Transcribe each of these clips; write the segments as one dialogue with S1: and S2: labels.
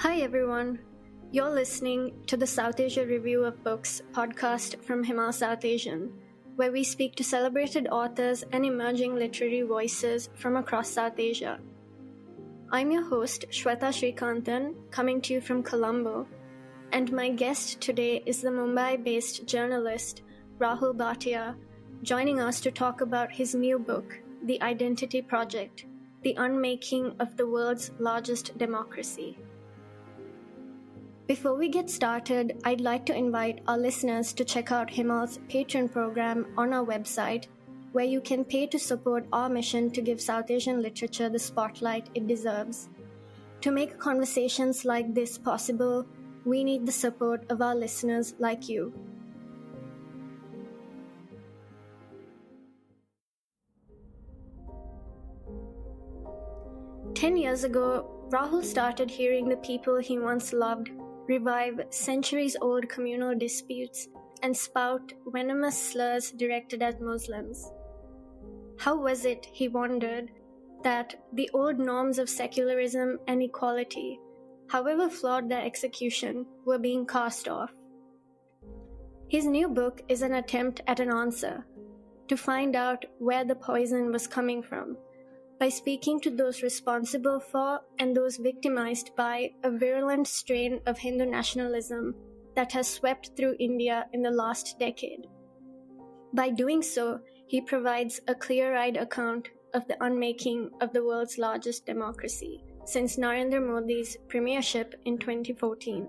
S1: Hi everyone, you're listening to the Southasia Review of Books podcast from Himal Southasian, where we speak to celebrated authors and emerging literary voices from across South Asia. I'm your host, Shwetha Srikanthan, coming to you from Colombo, and my guest today is the Mumbai-based journalist Rahul Bhatia, joining us to talk about his new book, The Identity Project, The Unmaking of the World's Largest Democracy. Before we get started, I'd like to invite our listeners to check out Himal's Patreon program on our website, where you can pay to support our mission to give South Asian literature the spotlight it deserves. To make conversations like this possible, we need the support of our listeners like you. "10 years ago, Rahul started hearing the people he once loved revive centuries-old communal disputes and spout venomous slurs directed at Muslims. How was it, he wondered, that the old norms of secularism and equality, however flawed their execution, were being cast off? His new book is an attempt at an answer, to find out where the poison was coming from, by speaking to those responsible for and those victimized by a virulent strain of Hindu nationalism that has swept through India in the last decade. By doing so, he provides a clear-eyed account of the unmaking of the world's largest democracy since Narendra Modi's premiership in 2014.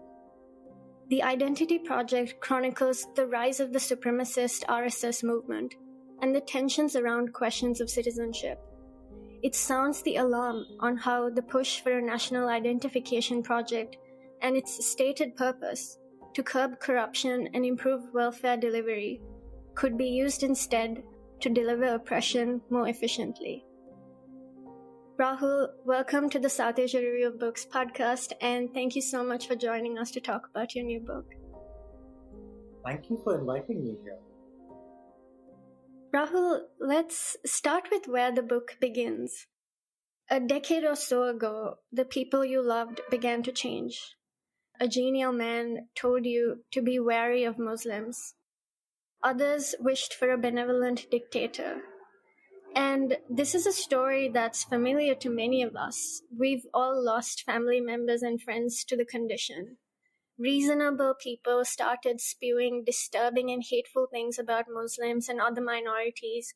S1: The Identity Project chronicles the rise of the supremacist RSS movement and the tensions around questions of citizenship. It sounds the alarm on how the push for a national identification project and its stated purpose to curb corruption and improve welfare delivery could be used instead to deliver oppression more efficiently. Rahul, welcome to the Southasia Review of Books podcast, and thank you so much for joining us to talk about your new book.
S2: Thank you for inviting me here.
S1: Rahul, let's start with where the book begins. A decade or so ago, the people you loved began to change. A genial man told you to be wary of Muslims. Others wished for a benevolent dictator. And this is a story that's familiar to many of us. We've all lost family members and friends to the condition. Reasonable people started spewing disturbing and hateful things about Muslims and other minorities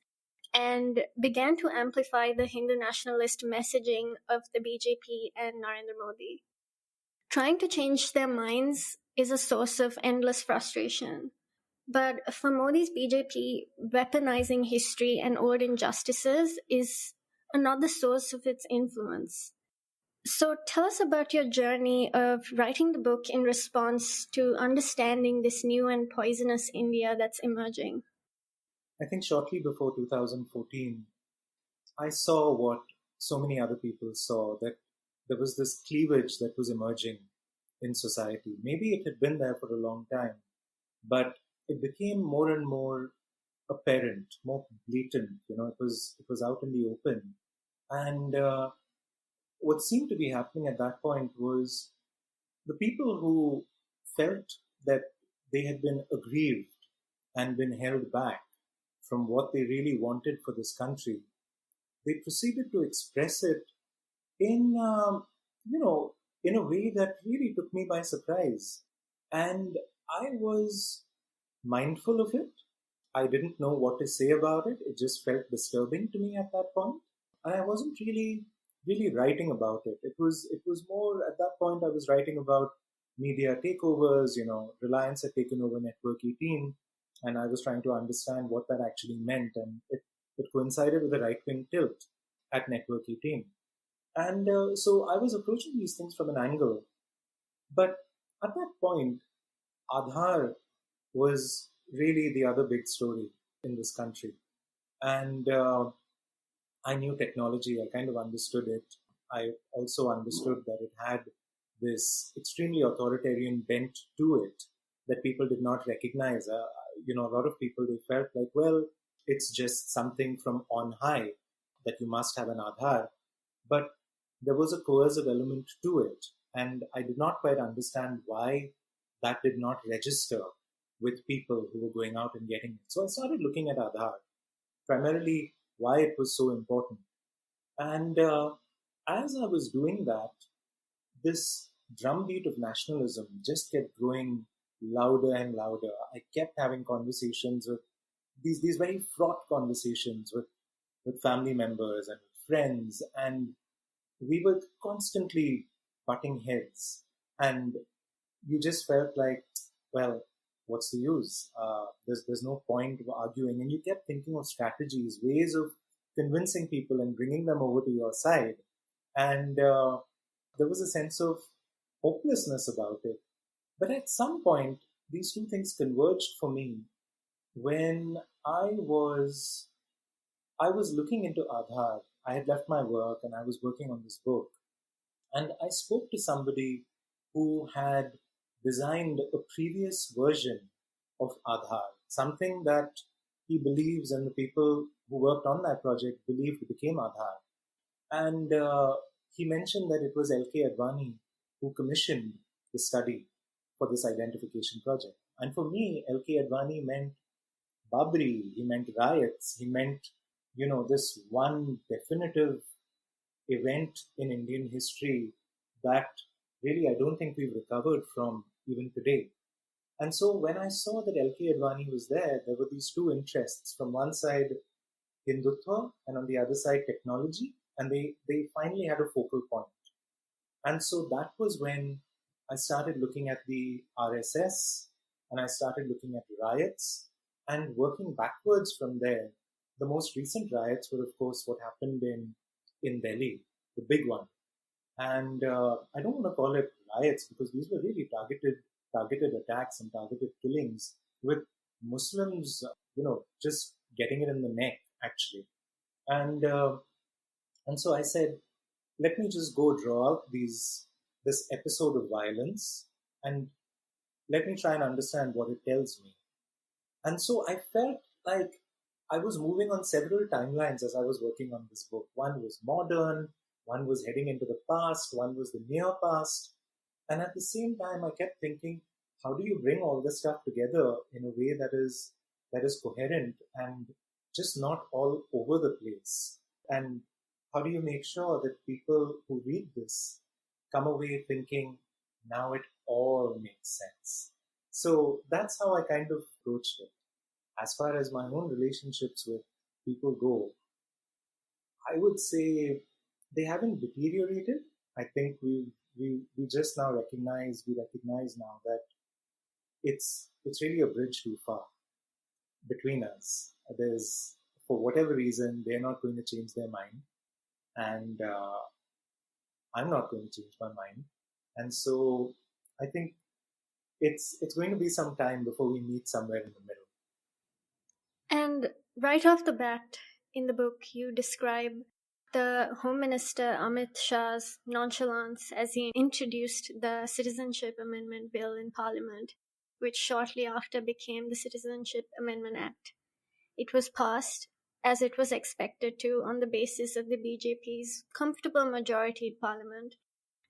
S1: and began to amplify the Hindu nationalist messaging of the BJP and Narendra Modi. Trying to change their minds is a source of endless frustration. But for Modi's BJP, weaponizing history and old injustices is another source of its influence. So tell us about your journey of writing the book in response to understanding this new and poisonous India that's emerging.
S2: I think shortly before 2014, I saw what so many other people saw, that there was this cleavage that was emerging in society. Maybe it had been there for a long time, but it became more and more apparent, more blatant. It was out in the open. And what seemed to be happening at that point was the people who felt that they had been aggrieved and been held back from what they really wanted for this country, they proceeded to express it in a way that really took me by surprise. And I was mindful of it. I didn't know what to say about it. It just felt disturbing to me at that point. And I wasn't really writing about it. It was more at that point I was writing about media takeovers. Reliance had taken over Network 18, and I was trying to understand what that actually meant. And it coincided with a right-wing tilt at Network 18. And so I was approaching these things from an angle. But at that point, Aadhaar was really the other big story in this country. And I knew technology. I kind of understood it. I also understood that it had this extremely authoritarian bent to it that people did not recognize. A lot of people, they felt like, well, it's just something from on high that you must have an Aadhaar. But there was a coercive element to it. And I did not quite understand why that did not register with people who were going out and getting it. So I started looking at Aadhaar, primarily why it was so important. And as I was doing that, this drumbeat of nationalism just kept growing louder and louder. I kept having conversations with these very fraught conversations with family members and friends, and we were constantly butting heads. And you just felt like, well, what's the use? There's no point of arguing. And you kept thinking of strategies, ways of convincing people and bringing them over to your side. And there was a sense of hopelessness about it. But at some point, these two things converged for me when I was looking into Aadhaar. I had left my work and I was working on this book. And I spoke to somebody who had designed a previous version of Aadhaar, something that he believes and the people who worked on that project believed became Aadhaar. And he mentioned that it was L.K. Advani who commissioned the study for this identification project. And for me, L.K. Advani meant Babri, he meant riots, he meant, this one definitive event in Indian history that really I don't think we've recovered from even today. And so when I saw that L.K. Advani was there were these two interests. From one side, Hindutva, and on the other side, technology. And they finally had a focal point. And so that was when I started looking at the RSS and I started looking at riots and working backwards from there. The most recent riots were, of course, what happened in Delhi, the big one. And I don't want to call it riots because these were really targeted attacks and targeted killings with Muslims, just getting it in the neck, actually. And so I said, let me just go draw out this episode of violence and let me try and understand what it tells me. And so I felt like I was moving on several timelines as I was working on this book. One was modern, one was heading into the past, one was the near past. And at the same time, I kept thinking, how do you bring all this stuff together in a way that is coherent and just not all over the place? And how do you make sure that people who read this come away thinking, now it all makes sense? So that's how I kind of approached it. As far as my own relationships with people go, I would say they haven't deteriorated. I think we just now recognize now that it's really a bridge too far between us. There's, for whatever reason, they're not going to change their mind. And I'm not going to change my mind. And so I think it's going to be some time before we meet somewhere in the middle.
S1: And right off the bat in the book, you describe the Home Minister Amit Shah's nonchalance as he introduced the Citizenship Amendment Bill in Parliament, which shortly after became the Citizenship Amendment Act. It was passed, as it was expected to, on the basis of the BJP's comfortable majority in Parliament,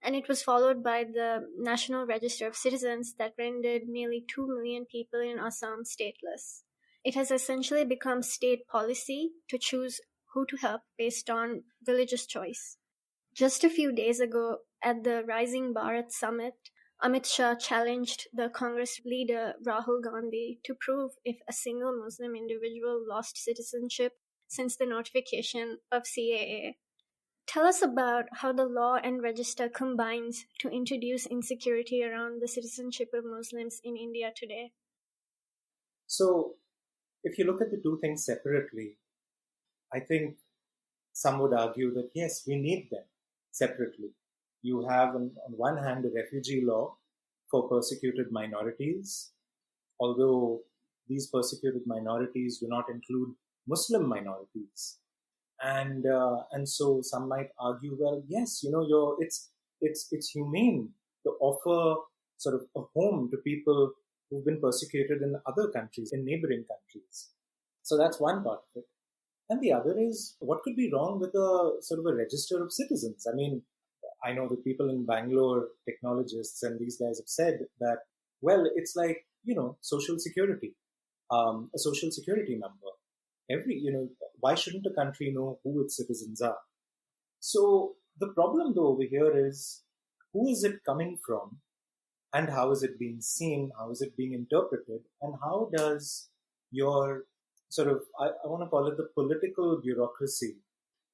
S1: and it was followed by the National Register of Citizens that rendered nearly 2 million people in Assam stateless. It has essentially become state policy to choose who to help based on religious choice. Just a few days ago, at the Rising Bharat Summit, Amit Shah challenged the Congress leader Rahul Gandhi to prove if a single Muslim individual lost citizenship since the notification of CAA. Tell us about how the law and register combines to introduce insecurity around the citizenship of Muslims in India today.
S2: So, if you look at the two things separately, I think some would argue that yes, we need them separately. You have, on one hand, a refugee law for persecuted minorities, although these persecuted minorities do not include Muslim minorities. And so some might argue, well, yes, it's humane to offer sort of a home to people who've been persecuted in other countries, in neighboring countries. So that's one part of it. And the other is, what could be wrong with a sort of a register of citizens? I mean, I know that people in Bangalore, technologists and these guys have said that, well, it's like, social security, a social security number. Why shouldn't a country know who its citizens are? So the problem though over here is, who is it coming from and how is it being seen? How is it being interpreted? And how does your I want to call it the political bureaucracy,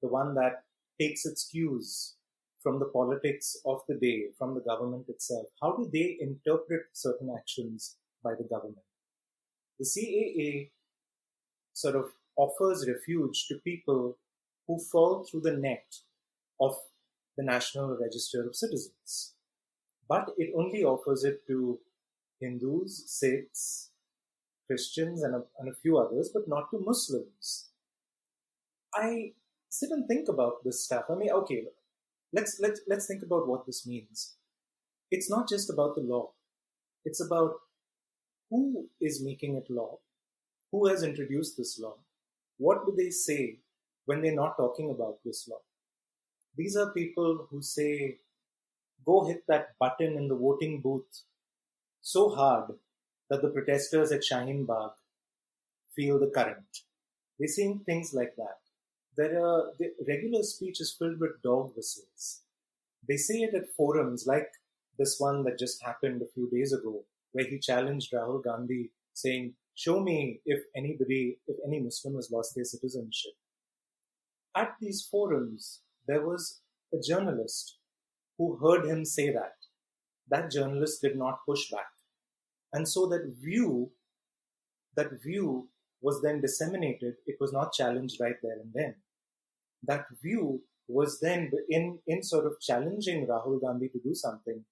S2: the one that takes its cues from the politics of the day, from the government itself, how do they interpret certain actions by the government? The CAA sort of offers refuge to people who fall through the net of the National Register of Citizens. But it only offers it to Hindus, Sikhs, Christians, and a few others, but not to Muslims. I sit and think about this stuff. I mean, okay, let's think about what this means. It's not just about the law. It's about who is making it law, who has introduced this law, what do they say when they're not talking about this law. These are people who say, go hit that button in the voting booth so hard that the protesters at Shaheen Bagh feel the current. They're saying things like that. The regular speech is filled with dog whistles. They say it at forums like this one that just happened a few days ago, where he challenged Rahul Gandhi, saying, show me if any Muslim has lost their citizenship. At these forums, there was a journalist who heard him say that. That journalist did not push back. And so that view was then disseminated. It was not challenged right there and then. That view was then, in sort of challenging Rahul Gandhi to do something,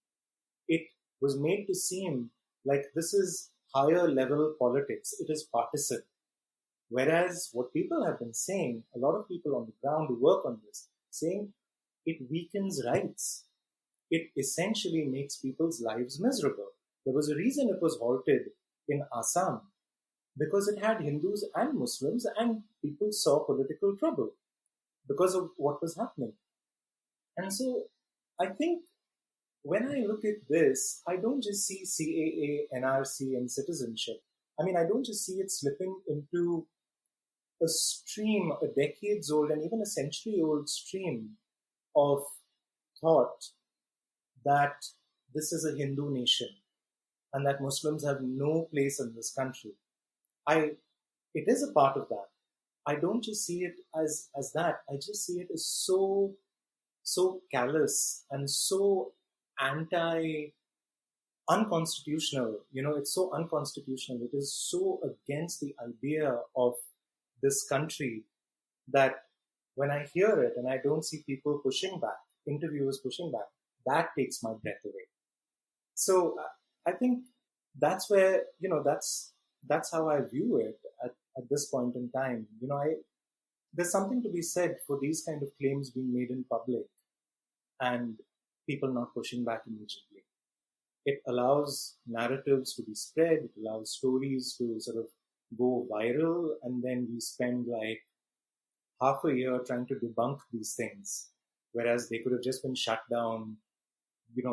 S2: it was made to seem like this is higher level politics. It is partisan. Whereas what people have been saying, a lot of people on the ground who work on this, saying it weakens rights. It essentially makes people's lives miserable. There was a reason it was halted in Assam, because it had Hindus and Muslims, and people saw political trouble because of what was happening. And so I think when I look at this, I don't just see CAA, NRC, and citizenship. I mean, I don't just see it slipping into a stream, a decades old and even a century old stream of thought that this is a Hindu nation and that Muslims have no place in this country. It is a part of that. I don't just see it as that. I just see it as so callous and so unconstitutional. It's so unconstitutional. It is so against the idea of this country that when I hear it and I don't see people pushing back, interviewers pushing back, that takes my breath away. So I think that's where, that's how I view it at this point in time. There's something to be said for these kind of claims being made in public and people not pushing back immediately. It allows narratives to be spread. It allows stories to sort of go viral. And then we spend like half a year trying to debunk these things, whereas they could have just been shut down,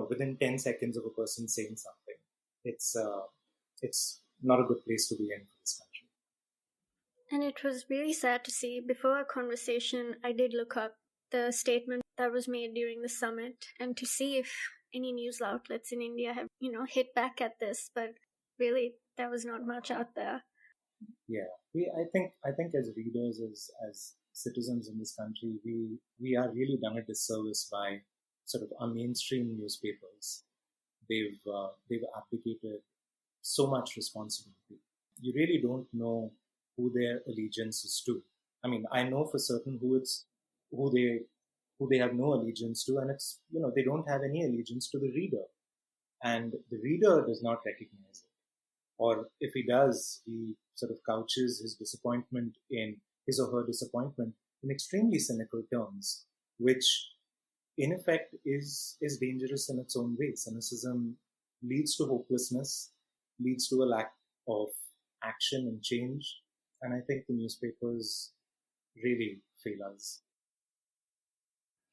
S2: within 10 seconds of a person saying something. It's not a good place to be in for this country.
S1: And it was really sad to see. Before our conversation, I did look up the statement that was made during the summit and to see if any news outlets in India have, hit back at this. But really, there was not much out there.
S2: Yeah, I think as readers, as citizens in this country, we are really done a disservice by sort of our mainstream newspapers. They've abdicated so much responsibility. You really don't know who their allegiance is to. I mean, I know for certain who they have no allegiance to, and it's, they don't have any allegiance to the reader, and the reader does not recognize it. Or if he does, he sort of couches his disappointment in his or her disappointment in extremely cynical terms, which in effect is dangerous in its own way. Cynicism leads to hopelessness, leads to a lack of action and change. And I think the newspapers really fail us.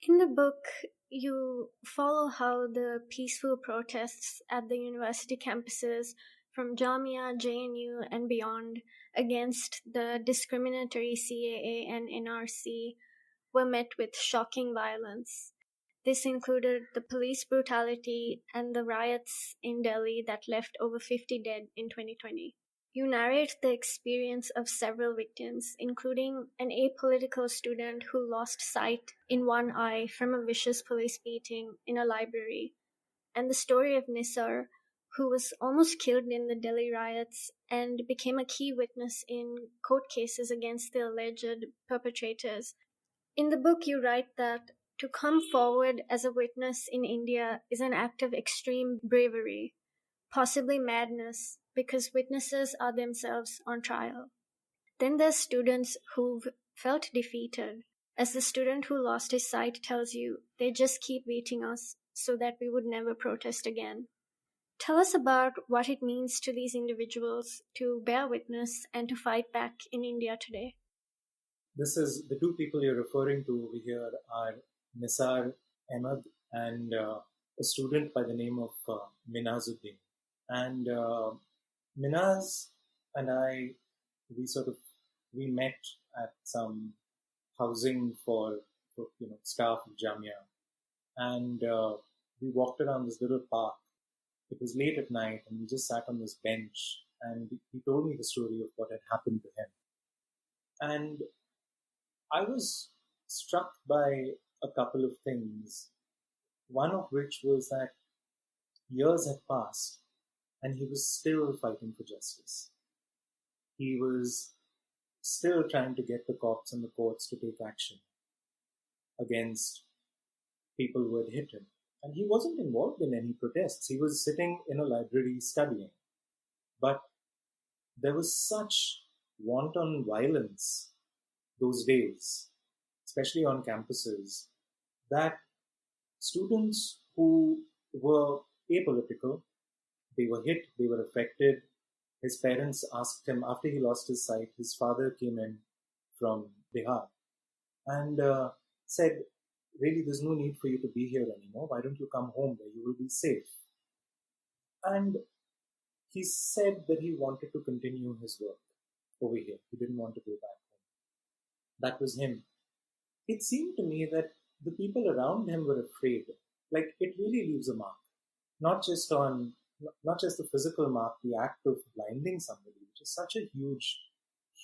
S1: In the book, You follow how the peaceful protests at the university campuses from Jamia, JNU, and beyond against the discriminatory CAA and NRC were met with shocking violence. This included the police brutality and the riots in Delhi that left over 50 dead in 2020. You narrate the experience of several victims, including an apolitical student who lost sight in one eye from a vicious police beating in a library, and the story of Nisar, who was almost killed in the Delhi riots and became a key witness in court cases against the alleged perpetrators. In the book, you write that to come forward as a witness in India is an act of extreme bravery, possibly madness, because witnesses are themselves on trial. Then there's students who've felt defeated, as the student who lost his sight tells you they just keep beating us so that we would never protest again. Tell us about what it means to these individuals to bear witness and to fight back in India today.
S2: This is the two people you're referring to over here are Nisar Ahmed and a student by the name of Minazuddin. And Minaz and I, we met at some housing for staff of Jamia, and we walked around this little park. It was late at night, and we just sat on this bench, and he told me the story of what had happened to him. And I was struck by a couple of things, one of which was that years had passed and he was still fighting for justice. He was still trying to get the cops and the courts to take action against people who had hit him. And he wasn't involved in any protests. He was sitting in a library studying. But there was such wanton violence those days, especially on campuses, that students who were apolitical, they were hit, they were affected. His parents asked him, after he lost his sight, his father came in from Bihar and said, really, there's no need for you to be here anymore. Why don't you come home where you will be safe? And he said that he wanted to continue his work over here. He didn't want to go back home. That was him. It seemed to me that the people around him were afraid. Like, it really leaves a mark. Not just the physical mark, the act of blinding somebody, which is such a huge,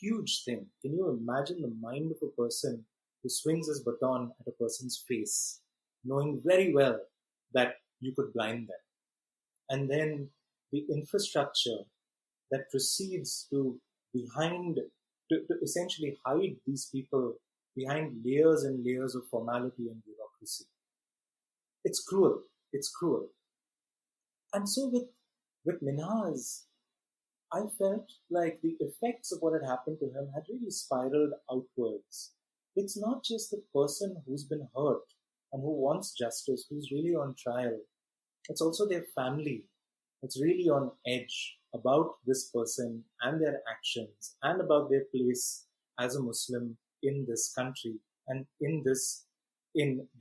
S2: huge thing. Can you imagine the mind of a person who swings his baton at a person's face, knowing very well that you could blind them? And then the infrastructure that proceeds to essentially hide these people behind layers and layers of formality and bureaucracy. It's cruel. It's cruel. And so with Minhaz, I felt like the effects of what had happened to him had really spiraled outwards. It's not just the person who's been hurt and who wants justice, who's really on trial. It's also their family. It's really on edge about this person and their actions and about their place as a Muslim in this country and in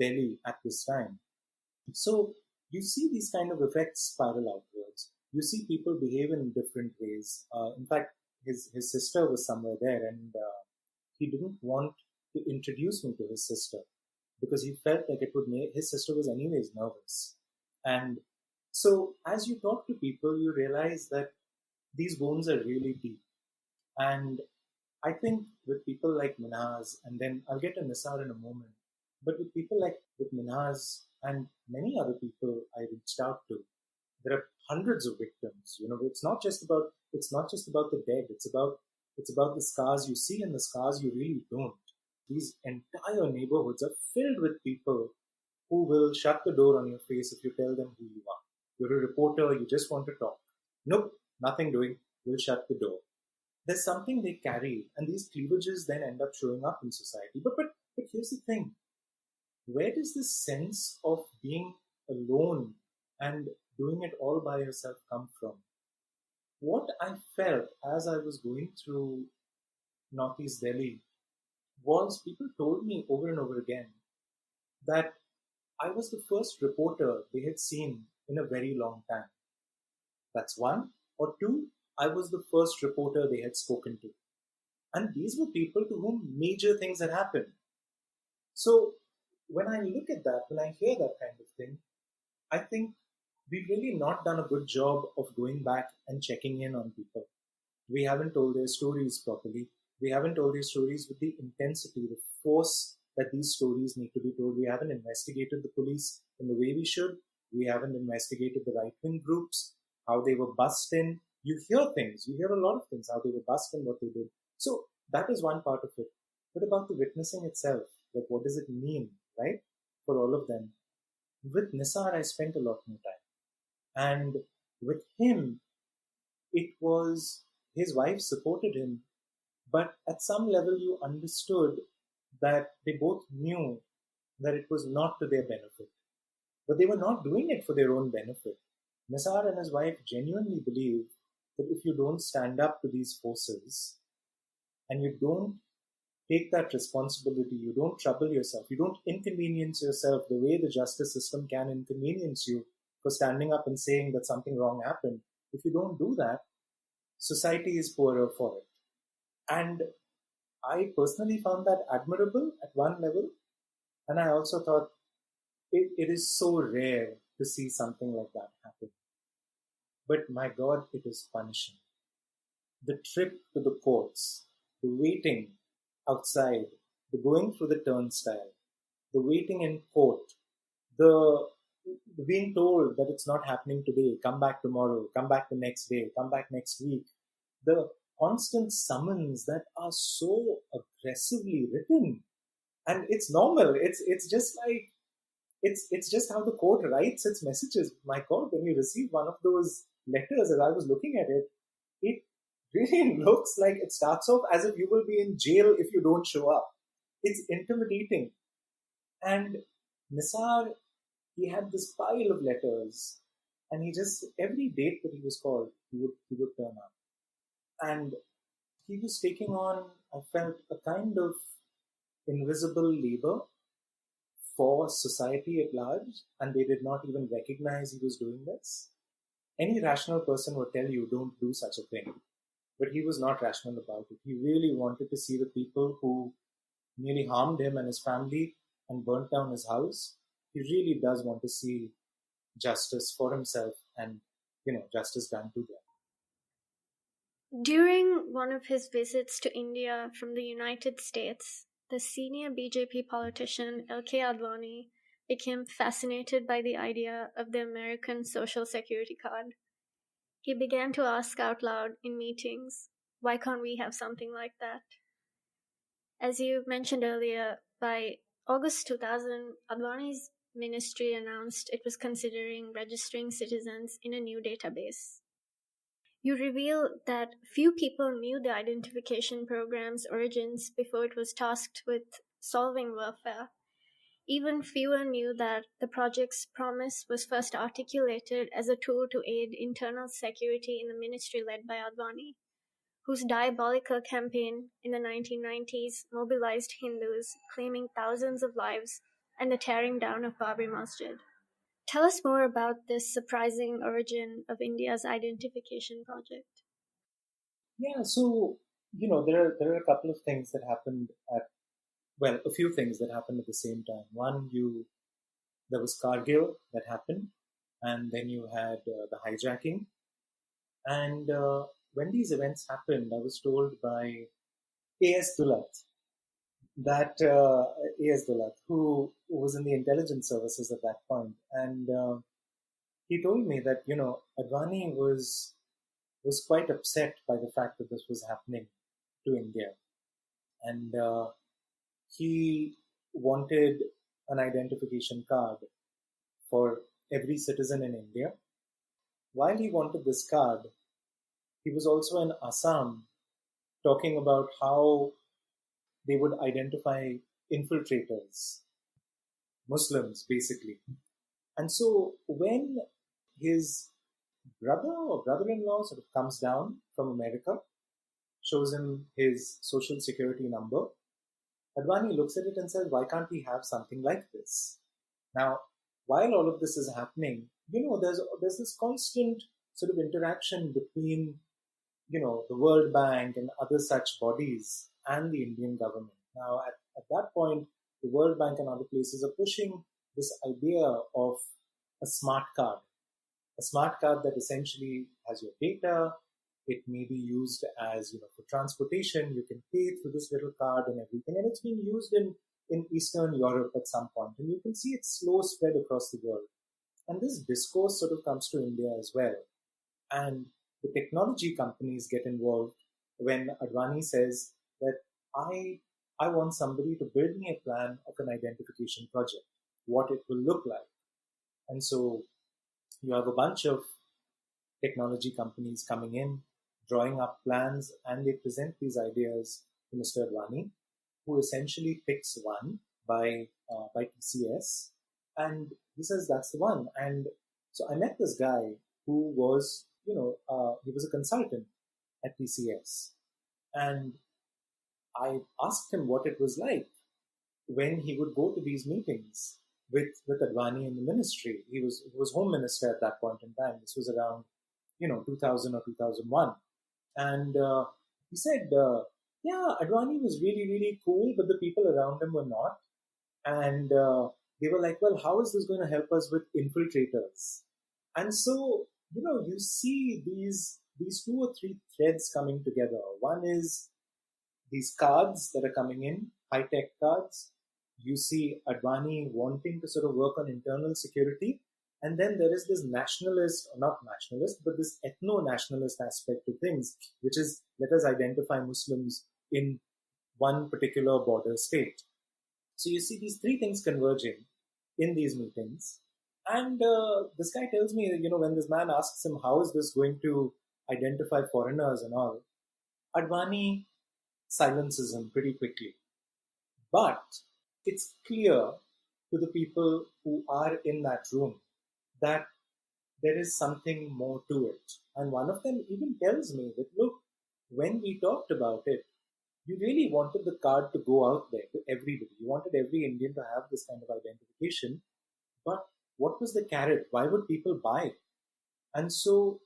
S2: Delhi at this time. So you see these kind of effects spiral outwards. You see people behave in different ways. In fact, his sister was somewhere there, and he didn't want to introduce me to his sister because he felt like it would make his sister was anyways nervous. And so as you talk to people, you realize that these wounds are really deep. And I think with people like Minhaz, and then I'll get to Nisar in a moment, but with people like with Minhaz and many other people I reached out to, there are hundreds of victims. It's not just about the dead. It's about the scars you see and the scars you really don't. These entire neighborhoods are filled with people who will shut the door on your face if you tell them who you are. You're a reporter, you just want to talk. Nope, nothing doing, we'll shut the door. There's something they carry, and these cleavages then end up showing up in society. But here's the thing. Where does this sense of being alone and doing it all by yourself come from? What I felt as I was going through Northeast Delhi was people told me over and over again that I was the first reporter they had seen in a very long time. That's one. Or two, I was the first reporter they had spoken to. And these were people to whom major things had happened. So when I look at that, when I hear that kind of thing, I think we've really not done a good job of going back and checking in on people. We haven't told their stories properly. We haven't told their stories with the intensity, the force that these stories need to be told. We haven't investigated the police in the way we should. We haven't investigated the right-wing groups, how they were bussed in. You hear things, you hear a lot of things, how they were bussed in, what they did. So that is one part of it. But about the witnessing itself, like what does it mean, right, for all of them? With Nisar, I spent a lot more time. And with him, it was his wife supported him, but at some level you understood that they both knew that it was not to their benefit. But they were not doing it for their own benefit. Nisar and his wife genuinely believe that if you don't stand up to these forces and you don't take that responsibility, you don't trouble yourself, you don't inconvenience yourself the way the justice system can inconvenience you for standing up and saying that something wrong happened. If you don't do that, society is poorer for it. And I personally found that admirable at one level. And I also thought it is so rare to see something like that happen. But my God, it is punishing. The trip to the courts, the waiting outside, the going through the turnstile, the waiting in court, the being told that it's not happening today, come back tomorrow, come back the next day, come back next week, the constant summons that are so aggressively written. And it's normal. It's just like it's just how the court writes its messages. My God, when you receive one of those letters, as I was looking at it, it really looks like it starts off as if you will be in jail if you don't show up. It's intimidating. And Nisar, he had this pile of letters, and he just every date that he was called, he would turn up. And he was taking on, I felt, a kind of invisible labor for society at large, and they did not even recognize he was doing this. Any rational person would tell you, don't do such a thing. But he was not rational about it. He really wanted to see the people who nearly harmed him and his family and burnt down his house. He really does want to see justice for himself and, justice done to them.
S1: During one of his visits to India from the United States, the senior BJP politician L.K. Advani became fascinated by the idea of the American Social Security card. He began to ask out loud in meetings, why can't we have something like that? As you mentioned earlier, by August 2000, Advani's ministry announced it was considering registering citizens in a new database. You reveal that few people knew the identification program's origins before it was tasked with solving welfare. Even fewer knew that the project's promise was first articulated as a tool to aid internal security in the ministry led by Advani, whose diabolical campaign in the 1990s mobilized Hindus, claiming thousands of lives and the tearing down of Babri Masjid. Tell us more about this surprising origin of India's identification project.
S2: Yeah, so there are a couple of things that happened a few things that happened at the same time. One, there was Kargil that happened, and then you had the hijacking. And when these events happened, I was told by A.S. Dulat, A.S. Dulat, who was in the intelligence services at that point, and he told me that Advani was quite upset by the fact that this was happening to India, and he wanted an identification card for every citizen in India. While he wanted this card, he was also in Assam talking about how they would identify infiltrators, Muslims basically. And so when his brother or brother-in-law sort of comes down from America, shows him his social security number, Advani looks at it and says, why can't we have something like this? Now, while all of this is happening, there's this constant sort of interaction between, the World Bank and other such bodies and the Indian government. Now, at that point, the World Bank and other places are pushing this idea of a smart card that essentially has your data. It may be used as, for transportation. You can pay through this little card and everything. And it's being used in Eastern Europe at some point. And you can see its slow spread across the world. And this discourse sort of comes to India as well. And the technology companies get involved when Advani says that I want somebody to build me a plan of an identification project, what it will look like. And so you have a bunch of technology companies coming in, drawing up plans, and they present these ideas to Mr. Advani, who essentially picks one by TCS, and he says that's the one. And so I met this guy who was, he was a consultant at TCS, and I asked him what it was like when he would go to these meetings with Advani in the ministry. He was home minister at that point in time. This was around 2000 or 2001, and he said, yeah, Advani was really, really cool, but the people around him were not. And they were like, well, how is this going to help us with infiltrators? And so, you see these 2 or 3 threads coming together. One is these cards that are coming in, high-tech cards. You see Advani wanting to sort of work on internal security. And then there is this nationalist, or not nationalist, but this ethno-nationalist aspect to things, which is, let us identify Muslims in one particular border state. So you see these 3 things converging in these meetings. And this guy tells me, when this man asks him, how is this going to identify foreigners and all, Advani silences him pretty quickly. But it's clear to the people who are in that room that there is something more to it. And one of them even tells me that, look, when we talked about it, you really wanted the card to go out there to everybody. You wanted every Indian to have this kind of identification. But what was the carrot? Why would people buy? And so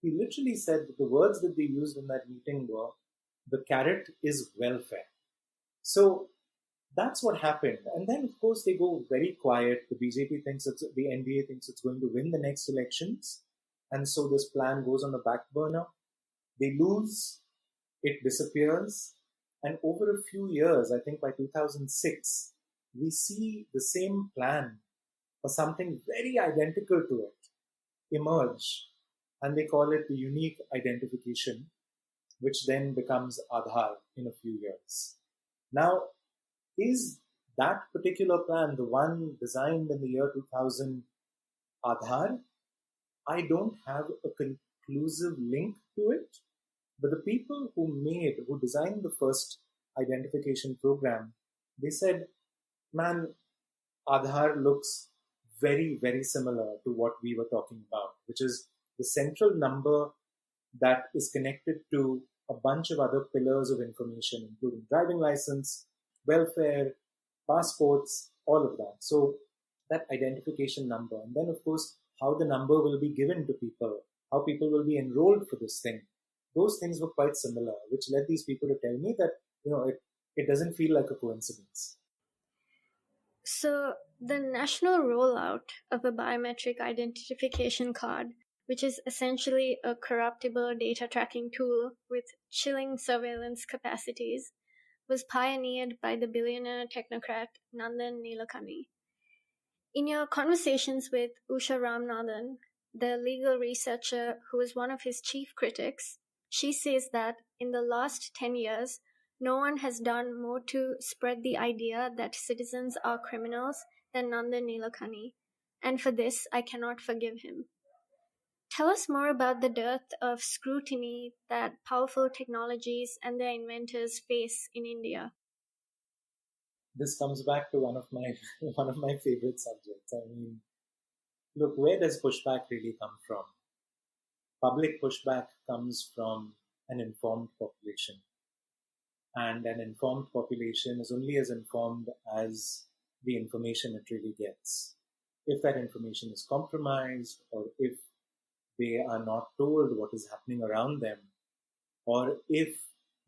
S2: he literally said that the words that they used in that meeting were, the carrot is welfare. So that's what happened. And then, of course, they go very quiet. The BJP thinks the NDA thinks it's going to win the next elections. And so this plan goes on the back burner. They lose. It disappears. And over a few years, I think by 2006, we see the same plan or something very identical to it emerge. And they call it the unique identification, which then becomes Aadhaar in a few years. Now, is that particular plan the one designed in the year 2000 Aadhaar? I don't have a conclusive link to it, but the people who designed the first identification program, they said, man, Aadhaar looks very, very similar to what we were talking about, which is the central number that is connected to a bunch of other pillars of information, including driving license, welfare, passports, all of that. So that identification number, and then of course, how the number will be given to people, how people will be enrolled for this thing. Those things were quite similar, which led these people to tell me that, it doesn't feel like a coincidence.
S1: So the national rollout of a biometric identification card, which is essentially a corruptible data tracking tool with chilling surveillance capacities, was pioneered by the billionaire technocrat Nandan Nilekani. In your conversations with Usha Ramanathan, the legal researcher who is one of his chief critics, she says that in the last 10 years, no one has done more to spread the idea that citizens are criminals than Nandan Nilekani, and for this I cannot forgive him. Tell us more about the dearth of scrutiny that powerful technologies and their inventors face in India.
S2: This comes back to one of my favorite subjects. I mean, look, where does pushback really come from? Public pushback comes from an informed population. And an informed population is only as informed as the information it really gets. if that information is compromised, or if they are not told what is happening around them, or if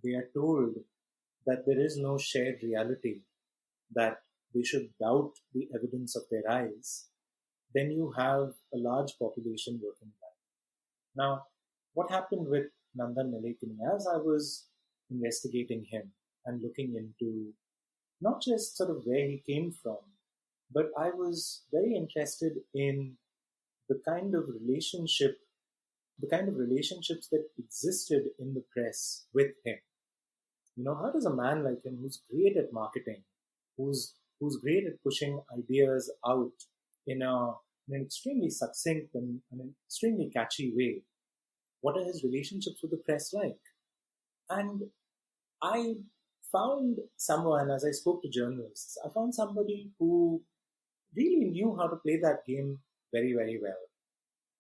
S2: they are told that there is no shared reality, that they should doubt the evidence of their eyes, then you have a large population working blind. Now, what happened with Nandan Nilekani, as I was investigating him and looking into not just sort of where he came from, but I was very interested in the kind of relationships that existed in the press with him. How does a man like him, who's great at marketing, who's great at pushing ideas out in an extremely succinct and an extremely catchy way, what are his relationships with the press like? And I found someone, as I spoke to journalists, I found somebody who really knew how to play that game very, very well.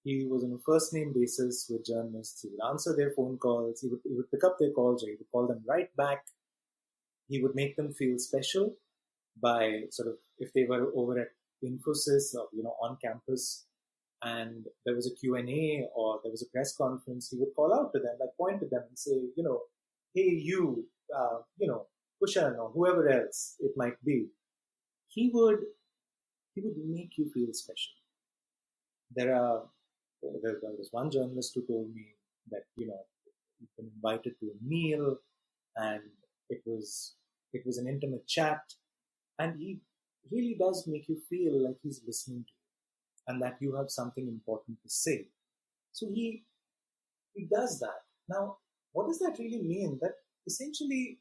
S2: He was on a first name basis with journalists. He would answer their phone calls. He would pick up their calls, or he would call them right back. He would make them feel special by sort of, if they were over at Infosys or, on campus, and there was a Q&A or there was a press conference, he would call out to them, like point to them and say, hey, you, Kushan or whoever else it might be. He would make you feel special. There was one journalist who told me that, you've been invited to a meal and it was an intimate chat, and he really does make you feel like he's listening to you and that you have something important to say. So he does that. Now, what does that really mean? That essentially,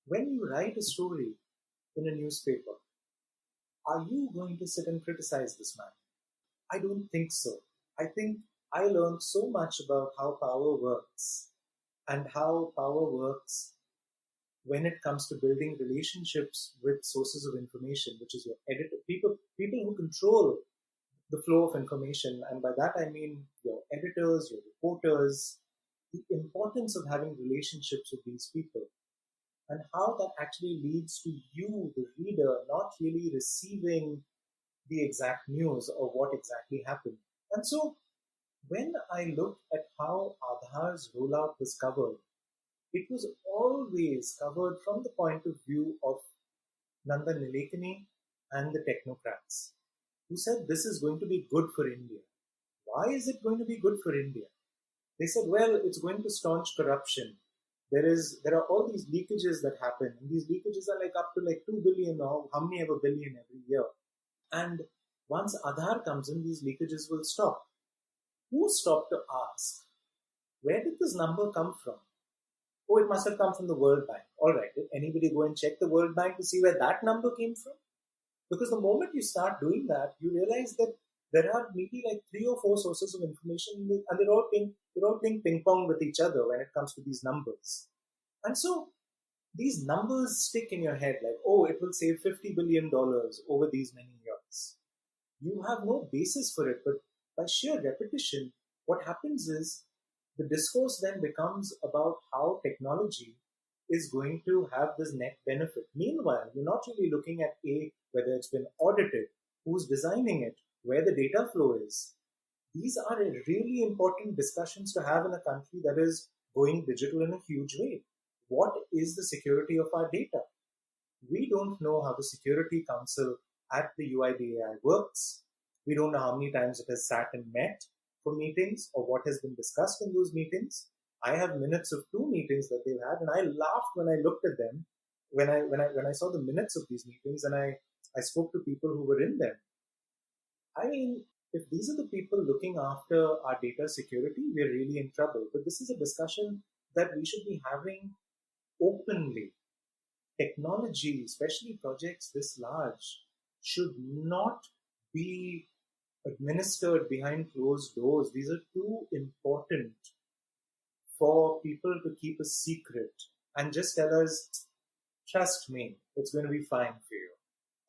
S2: when you write a story in a newspaper, are you going to sit and criticize this man? I don't think so. I think I learned so much about how power works, and how power works when it comes to building relationships with sources of information, which is your editor, people who control the flow of information. And by that I mean your editors, your reporters, the importance of having relationships with these people, and how that actually leads to you, the reader, not really receiving the exact news or what exactly happened. And so when I looked at how Aadhaar's rollout was covered, it was always covered from the point of view of Nandan Nilekani and the technocrats, who said this is going to be good for India. Why is it going to be good for India? They said, well, it's going to staunch corruption. There are all these leakages that happen, and these leakages are like up to like 2 billion or how many ever billion every year. And once Aadhaar comes in, these leakages will stop. Who stopped to ask, where did this number come from? Oh, it must have come from the World Bank. All right, did anybody go and check the World Bank to see where that number came from? Because the moment you start doing that, you realize that there are maybe like 3 or 4 sources of information, and they're all playing ping pong with each other when it comes to these numbers. And so these numbers stick in your head like, oh, it will save $50 billion over these many years. You have no basis for it, but by sheer repetition, what happens is the discourse then becomes about how technology is going to have this net benefit. Meanwhile, you're not really looking at whether it's been audited, who's designing it, where the data flow is. These are really important discussions to have in a country that is going digital in a huge way. What is the security of our data? We don't know how the Security Council at the UIDAI works. We don't know how many times it has sat and met for meetings or what has been discussed in those meetings. I have minutes of 2 meetings that they've had, and I laughed when I looked at them, when I saw the minutes of these meetings, and I spoke to people who were in them. I mean, if these are the people looking after our data security, we're really in trouble. But this is a discussion that we should be having openly. Technology, especially projects this large, should not be administered behind closed doors. These are too important for people to keep a secret and just tell us, trust me, it's going to be fine for you.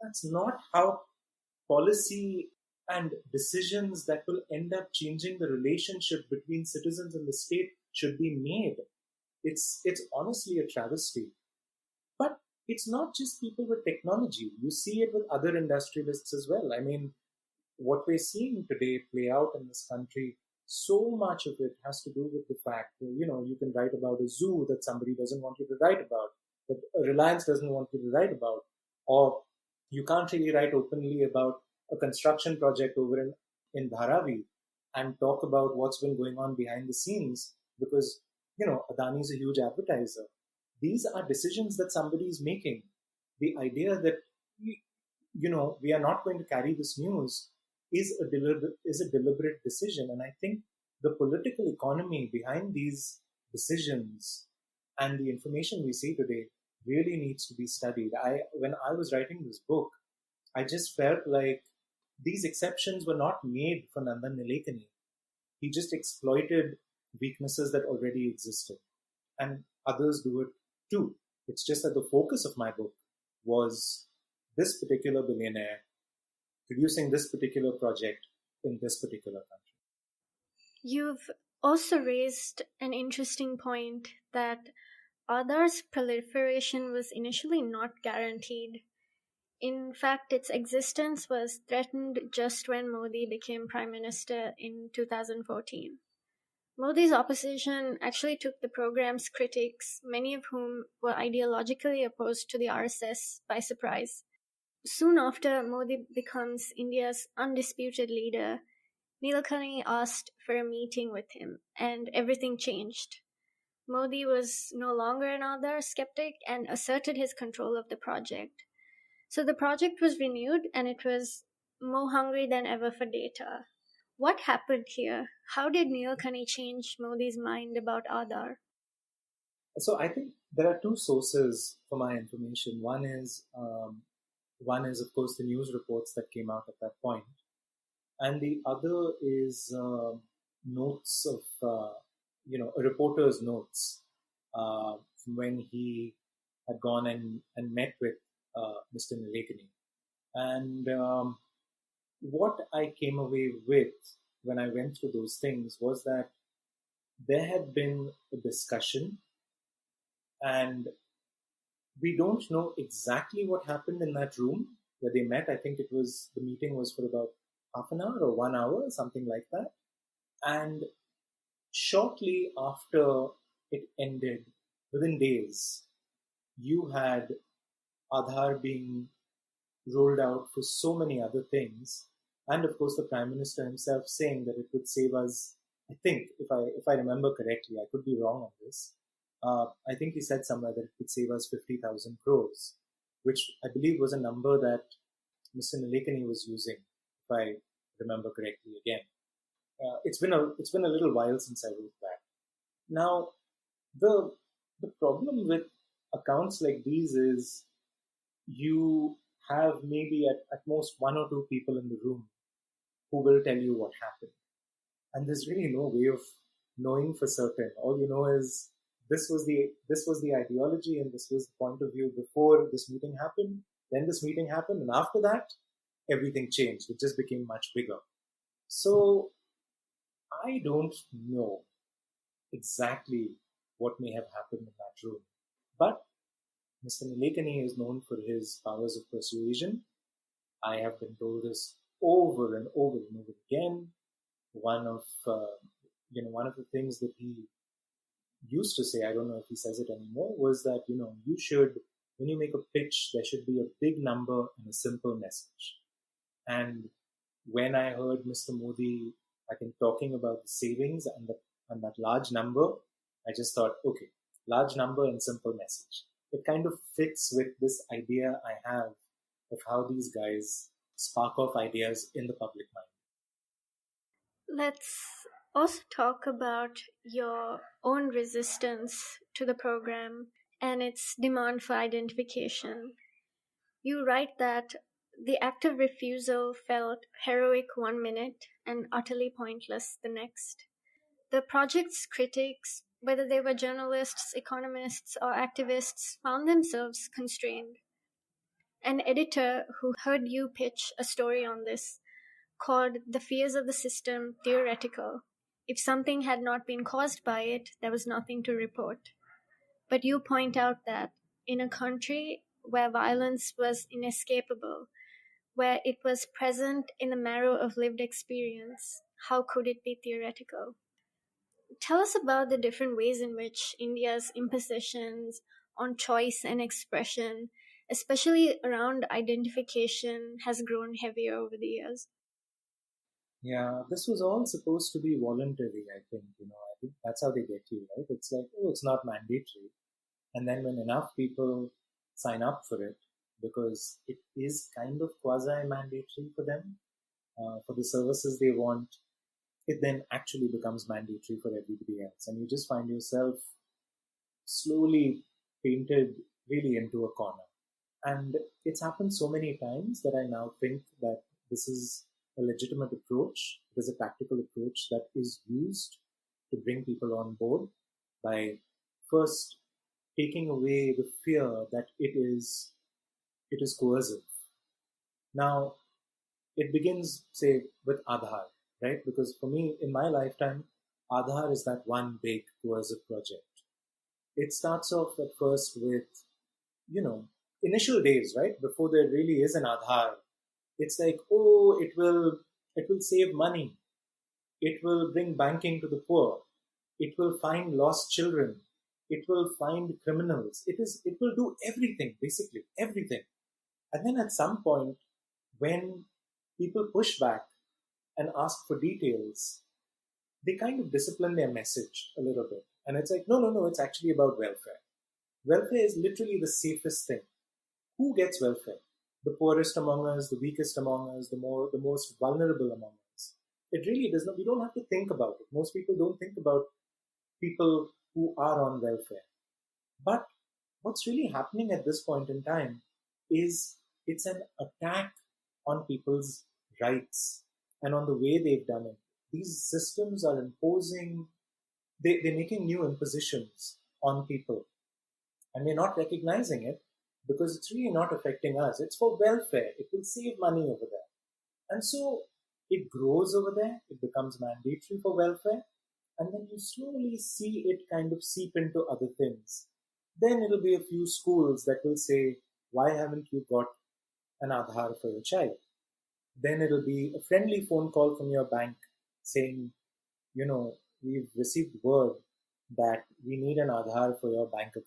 S2: That's not how policy and decisions that will end up changing the relationship between citizens and the state should be made. It's honestly a travesty. But it's not just people with technology. You see it with other industrialists as well. I mean, what we're seeing today play out in this country, so much of it has to do with the fact that, you can write about a zoo that somebody doesn't want you to write about, that Reliance doesn't want you to write about, or you can't really write openly about a construction project over in Dharavi and talk about what's been going on behind the scenes because, Adani is a huge advertiser. These are decisions that somebody is making. The idea that, we are not going to carry this news is a deliberate decision. And I think the political economy behind these decisions and the information we see today really needs to be studied. When I was writing this book, I just felt like these exceptions were not made for Nandan Nilekani. He just exploited weaknesses that already existed. And others do it too. It's just that the focus of my book was this particular billionaire producing this particular project in this particular country.
S1: You've also raised an interesting point that Aadhaar's proliferation was initially not guaranteed. In fact, its existence was threatened just when Modi became Prime Minister in 2014. Modi's opposition actually took the program's critics, many of whom were ideologically opposed to the RSS, by surprise. Soon after Modi becomes India's undisputed leader, Nilekani asked for a meeting with him, and everything changed. Modi was no longer an Aadhaar skeptic and asserted his control of the project. So the project was renewed, and it was more hungry than ever for data. What happened here? How did Nilekani change Modi's mind about Aadhaar?
S2: So I think there are two sources for my information. One is, of course, the news reports that came out at that point, and the other is notes of, a reporter's notes from when he had gone and met with Mr. Nilekani. And what I came away with when I went through those things was that there had been a discussion, and we don't know exactly what happened in that room where they met. I think the meeting was for about half an hour or 1 hour, something like that. And shortly after it ended, within days, you had Aadhaar being rolled out for so many other things. And of course, the Prime Minister himself saying that it would save us, I think, if I remember correctly, I could be wrong on this. I think he said somewhere that it would save us 50,000 crores, which I believe was a number that Mr. Nilekani was using, if I remember correctly again. It's been a little while since I wrote that. Now, the problem with accounts like these is you have maybe at most one or two people in the room who will tell you what happened. And there's really no way of knowing for certain. All you know is this was the ideology and this was the point of view before this meeting happened. Then this meeting happened, and after that, everything changed. It just became much bigger. So I don't know exactly what may have happened in that room. But Mr. Nilekani is known for his powers of persuasion. I have been told this over and over and over again. One of the things that he used to say, I don't know if he says it anymore, was that, you should, when you make a pitch, there should be a big number and a simple message. And when I heard Mr. Modi, I think, talking about the savings and that large number, I just thought, okay, large number and simple message. It kind of fits with this idea I have of how these guys spark off ideas in the public mind.
S1: Let's also talk about your own resistance to the program and its demand for identification. You write that the act of refusal felt heroic 1 minute and utterly pointless the next. The project's critics, whether they were journalists, economists, or activists, found themselves constrained. An editor who heard you pitch a story on this called the fears of the system theoretical. If something had not been caused by it, there was nothing to report. But you point out that in a country where violence was inescapable, where it was present in the marrow of lived experience, how could it be theoretical? Tell us about the different ways in which India's impositions on choice and expression, especially around identification, has grown heavier over the years.
S2: Yeah, this was all supposed to be voluntary, I think. I think that's how they get you, right? It's like, oh, it's not mandatory. And then when enough people sign up for it, because it is kind of quasi-mandatory for them, for the services they want, it then actually becomes mandatory for everybody else. And you just find yourself slowly painted really into a corner. And it's happened so many times that I now think that this is a legitimate approach. It is a tactical approach that is used to bring people on board by first taking away the fear that it is coercive. Now, it begins, say, with Aadhaar, right? Because for me, in my lifetime, Aadhaar is that one big coercive project. It starts off at first with, initial days, right? Before there really is an Aadhaar, it's like, oh, it will save money. It will bring banking to the poor. It will find lost children. It will find criminals. It will do everything, basically, everything. And then at some point, when people push back and ask for details, they kind of discipline their message a little bit. And it's like, no, it's actually about welfare. Welfare is literally the safest thing. Who gets welfare? The poorest among us, the weakest among us, the most vulnerable among us. It really does not, we don't have to think about it. Most people don't think about people who are on welfare. But what's really happening at this point in time is it's an attack on people's rights and on the way they've done it. These systems are imposing, they're making new impositions on people. And we're not recognizing it because it's really not affecting us. It's for welfare. It will save money over there. And so it grows over there. It becomes mandatory for welfare. And then you slowly see it kind of seep into other things. Then it'll be a few schools that will say, why haven't you got an Aadhaar for your child? Then it'll be a friendly phone call from your bank saying, we've received word that we need an Aadhaar for your bank account.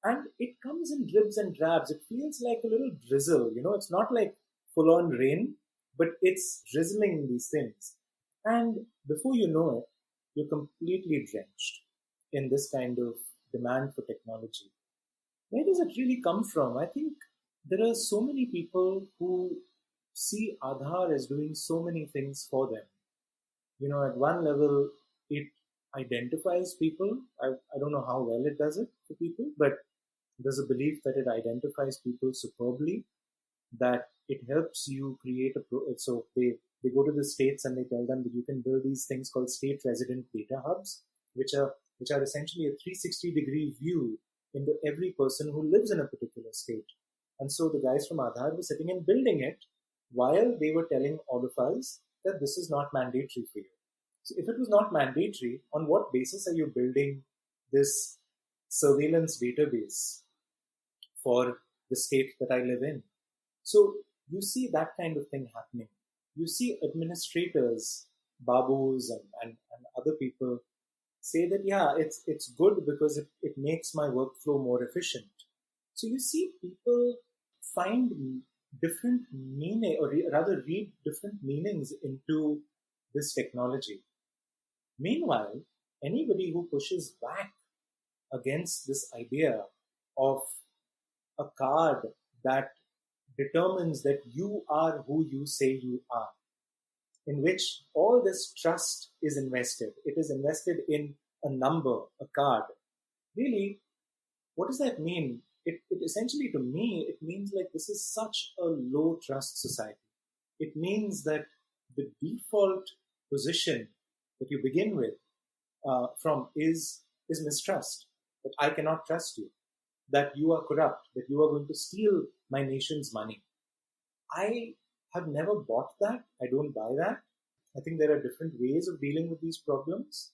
S2: And it comes in dribs and drabs. It feels like a little drizzle, it's not like full on rain, but it's drizzling these things. And before you know it, you're completely drenched in this kind of demand for technology. Where does it really come from? I think there are so many people who see Aadhaar as doing so many things for them. At one level, it identifies people. I don't know how well it does it for people, but there's a belief that it identifies people superbly, that it helps you create so they go to the states and they tell them that you can build these things called state resident data hubs, which are essentially a 360-degree view into every person who lives in a particular state. And so the guys from Aadhaar were sitting and building it while they were telling all of us that this is not mandatory for you. So if it was not mandatory, on what basis are you building this surveillance database for the state that I live in? So you see that kind of thing happening. You see administrators, babus and other people say that, yeah, it's good because it makes my workflow more efficient. So you see people find different meaning, or rather read different meanings into this technology. Meanwhile, anybody who pushes back against this idea of a card that determines that you are who you say you are, in which all this trust is invested. It is invested in a number, a card. Really, what does that mean? It essentially, to me, it means like this is such a low trust society. It means that the default position that you begin with from is mistrust. That I cannot trust you. That you are corrupt. That you are going to steal my nation's money. I have never bought that. I don't buy that. I think there are different ways of dealing with these problems.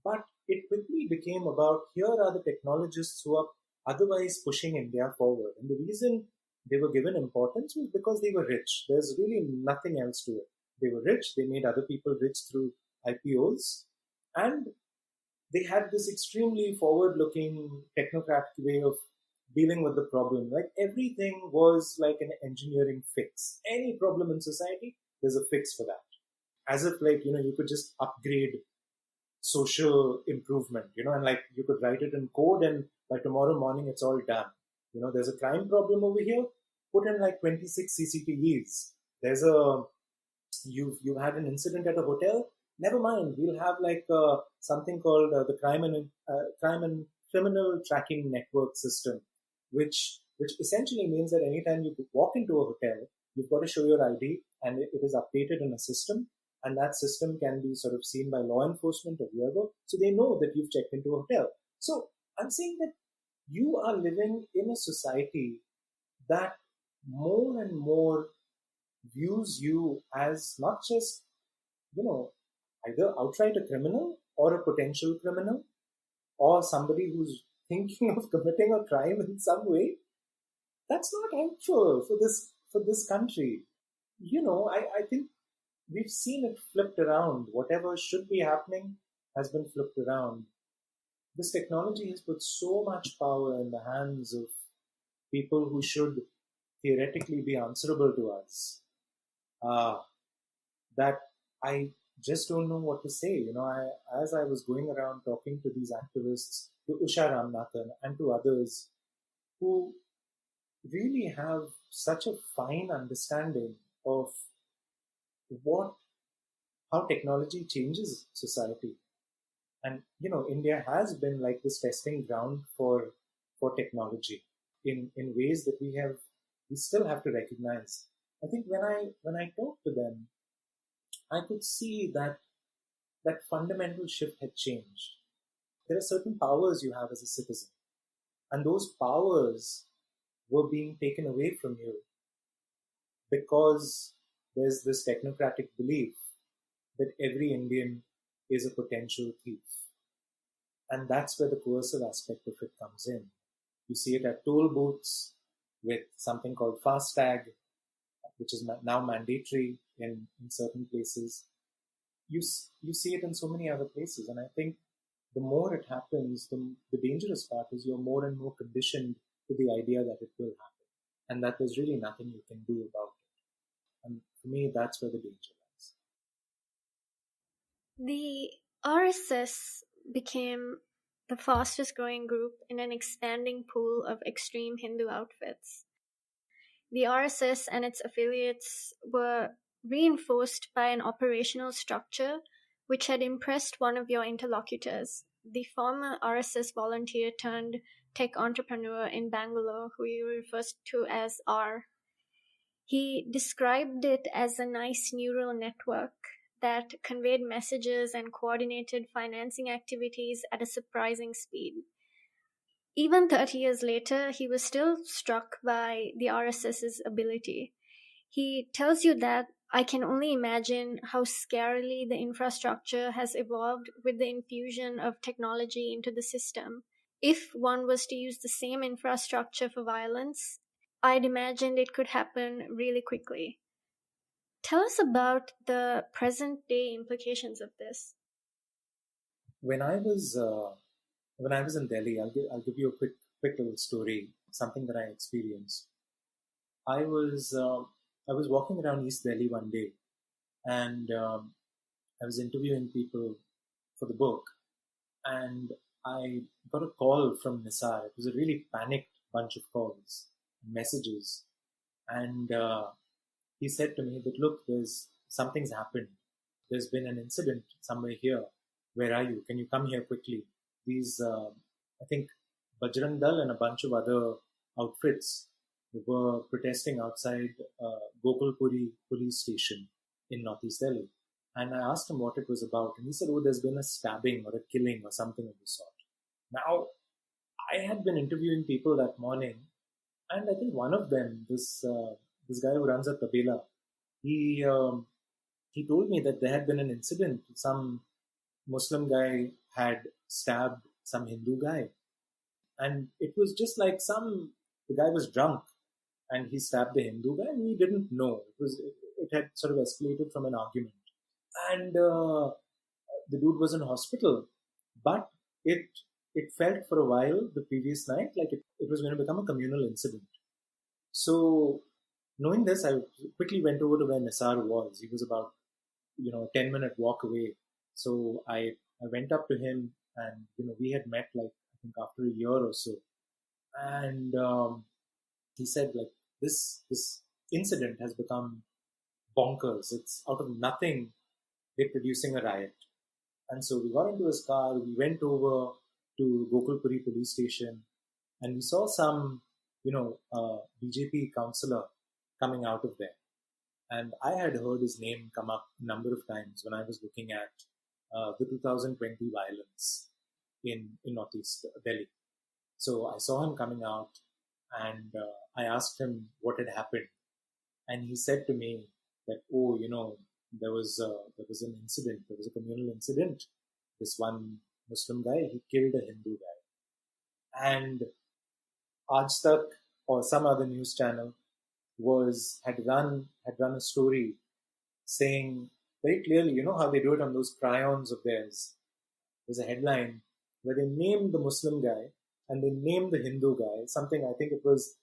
S2: But it quickly became about, here are the technologists who are otherwise pushing India forward. And the reason they were given importance was because they were rich. There's really nothing else to it. They were rich. They made other people rich through IPOs. And they had this extremely forward-looking technocratic way of dealing with the problem. Like everything was like an engineering fix. Any problem in society, there's a fix for that. As if like, you could just upgrade social improvement, and like you could write it in code and by tomorrow morning it's all done. There's a crime problem over here, put in like 26 CCTVs. You've had an incident at a hotel, never mind, we'll have like something called the crime and criminal tracking network system, which essentially means that anytime you walk into a hotel, you've got to show your ID and it is updated in a system, and that system can be sort of seen by law enforcement or whoever, so they know that you've checked into a hotel. So I'm saying that you are living in a society that more and more views you as not just, either outright a criminal or a potential criminal or somebody who's thinking of committing a crime in some way. That's not helpful for this country. I think we've seen it flipped around. Whatever should be happening has been flipped around. This technology has put so much power in the hands of people who should theoretically be answerable to us, that I just don't know what to say. As I was going around talking to these activists, to Usha Ramnathan and to others who really have such a fine understanding of how technology changes society. And, India has been like this testing ground for technology in ways that we still have to recognize. I think when I talked to them, I could see that fundamental shift had changed. There are certain powers you have as a citizen, and those powers were being taken away from you because there's this technocratic belief that every Indian is a potential thief. And that's where the coercive aspect of it comes in. You see it at toll booths with something called FASTag, which is now mandatory in certain places. You see it in so many other places. And I think the more it happens, the dangerous part is you're more and more conditioned to the idea that it will happen, and that there's really nothing you can do about it. And for me, that's where the danger lies.
S1: The RSS became the fastest growing group in an expanding pool of extreme Hindu outfits. The RSS and its affiliates were reinforced by an operational structure which had impressed one of your interlocutors, the former RSS volunteer turned tech entrepreneur in Bangalore, who you refer to as R. He described it as a nice neural network that conveyed messages and coordinated financing activities at a surprising speed. Even 30 years later, he was still struck by the RSS's ability. He tells you that I can only imagine how scarily the infrastructure has evolved with the infusion of technology into the system. If one was to use the same infrastructure for violence, I'd imagined it could happen really quickly. Tell us about the present day implications of this.
S2: When I was in Delhi, I'll give you a quick little story, something that I experienced. I was walking around East Delhi one day, and I was interviewing people for the book, and I got a call from Nisar. It was a really panicked bunch of calls, messages, and he said to me that, look, something's happened. There's been an incident somewhere here. Where are you? Can you come here quickly? These, I think, Bajrang Dal and a bunch of other outfits were protesting outside Gokulpuri police station in Northeast Delhi. And I asked him what it was about. And he said, oh, there's been a stabbing or a killing or something of the sort. Now, I had been interviewing people that morning. And I think one of them, this guy who runs a tabela, he told me that there had been an incident. Some Muslim guy had stabbed some Hindu guy. And it was just like the guy was drunk and he stabbed the Hindu guy, and we didn't know. It had sort of escalated from an argument. And the dude was in hospital, but it felt for a while the previous night like it was going to become a communal incident. So knowing this, I quickly went over to where Nisar was. He was about a 10-minute walk away. So I went up to him, and we had met like I think after a year or so, and he said like this incident has become bonkers. It's out of nothing they're producing a riot. And so we got into his car, we went over to Gokulpuri police station, and we saw some, BJP councillor coming out of there. And I had heard his name come up a number of times when I was looking at the 2020 violence in Northeast Delhi. So I saw him coming out, and I asked him what had happened. And he said to me that, there was an incident. There was a communal incident. This one Muslim guy, he killed a Hindu guy. And Aaj Tak or some other news channel had run a story saying very clearly, how they do it on those crayons of theirs. There's a headline where they named the Muslim guy and they named the Hindu guy. Something, I think it was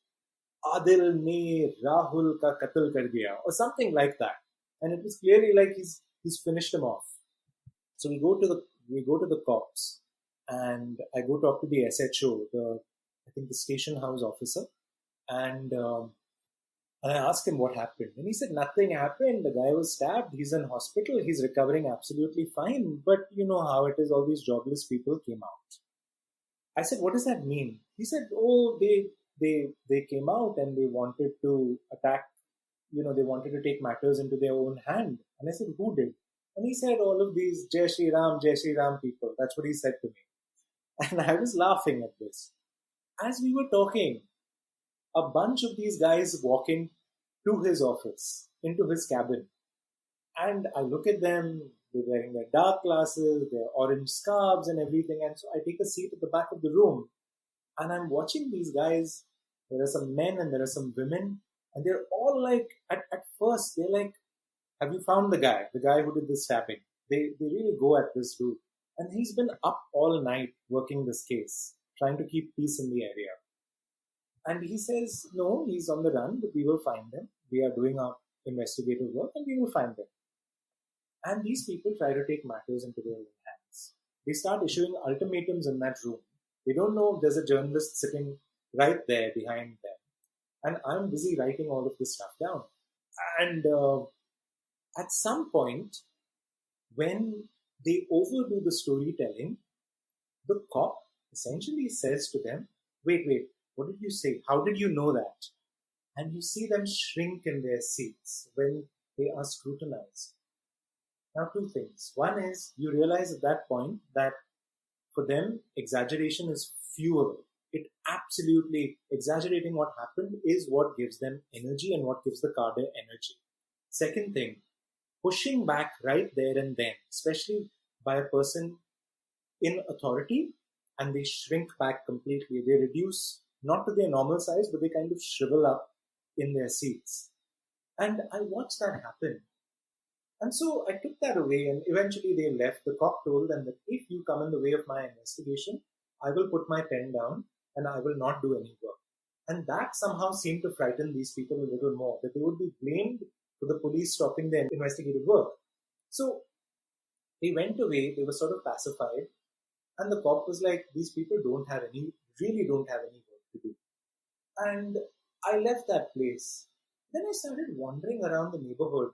S2: Adil ne Rahul ka qatl kar diya or something like that. And it was clearly like he's finished him off. So we go to the cops, and I go talk to the SHO, I think the station house officer, and I asked him what happened. And he said nothing happened. The guy was stabbed. He's in hospital. He's recovering absolutely fine. But you know how it is. All these jobless people came out. I said, what does that mean? He said, they came out and they wanted to attack. They wanted to take matters into their own hand. And I said, who did? And he said, all of these Jai Shri Ram people. That's what he said to me. And I was laughing at this. As we were talking, a bunch of these guys walk in to his office, into his cabin. And I look at them, they're wearing their dark glasses, their orange scarves and everything. And so I take a seat at the back of the room, and I'm watching these guys. There are some men and there are some women. And they're all like, at first, they're like, have you found the guy who did the stabbing? They really go at this dude. And he's been up all night working this case, trying to keep peace in the area. And he says, no, he's on the run, but we will find him. We are doing our investigative work and we will find him. And these people try to take matters into their own hands. They start issuing ultimatums in that room. They don't know there's a journalist sitting right there behind them. And I'm busy writing all of this stuff down. And at some point, when they overdo the storytelling, the cop essentially says to them, wait, what did you say? How did you know that? And you see them shrink in their seats when they are scrutinized. Now, two things. One is you realize at that point that for them, exaggeration is fuel. It absolutely, exaggerating what happened is what gives them energy and what gives the cadre energy. Second thing, pushing back right there and then, especially by a person in authority, and they shrink back completely. They reduce not to their normal size, but they kind of shrivel up in their seats. And I watched that happen. And so I took that away, and eventually they left. The cop told them that if you come in the way of my investigation, I will put my pen down and I will not do any work. And that somehow seemed to frighten these people a little more, that they would be blamed for the police stopping their investigative work. So they went away, they were sort of pacified, and the cop was like, these people really don't have any work to do. And I left that place. Then I started wandering around the neighborhood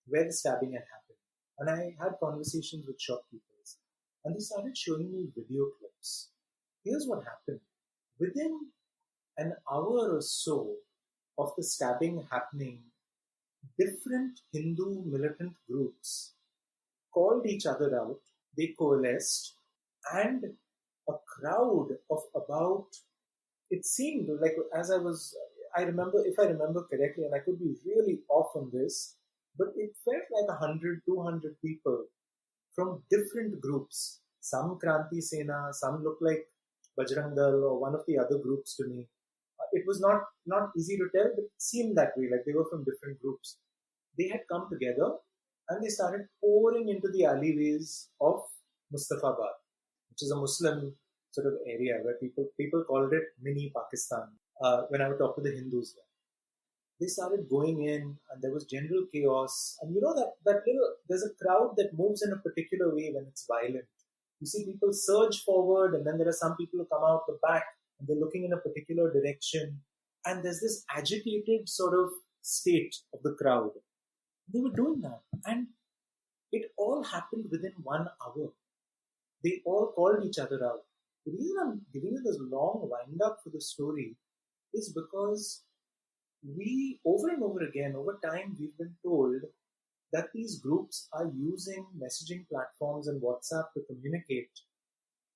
S2: where the stabbing had happened. And I had conversations with shopkeepers. And they started showing me video clips. Here's what happened. Within an hour or so of the stabbing happening, different Hindu militant groups called each other out. They coalesced, and a crowd of about, it seemed like, if I remember correctly, and I could be really off on this, but it felt like 100, 200 people from different groups. Some Kranti Sena, some looked like Bajrang Dal or one of the other groups to me. it was not easy to tell, but it seemed that way, like they were from different groups. They had come together and they started pouring into the alleyways of Mustafabad, which is a Muslim sort of area where people called it mini Pakistan. When I would talk to the Hindus there, they started going in, and there was general chaos. And that little, there's a crowd that moves in a particular way when it's violent. You see people surge forward, and then there are some people who come out the back, and they're looking in a particular direction. And there's this agitated sort of state of the crowd. They were doing that, and it all happened within 1 hour. They all called each other out. The reason I'm giving you this long wind up for the story is because we, over and over again, over time, we've been told that these groups are using messaging platforms and WhatsApp to communicate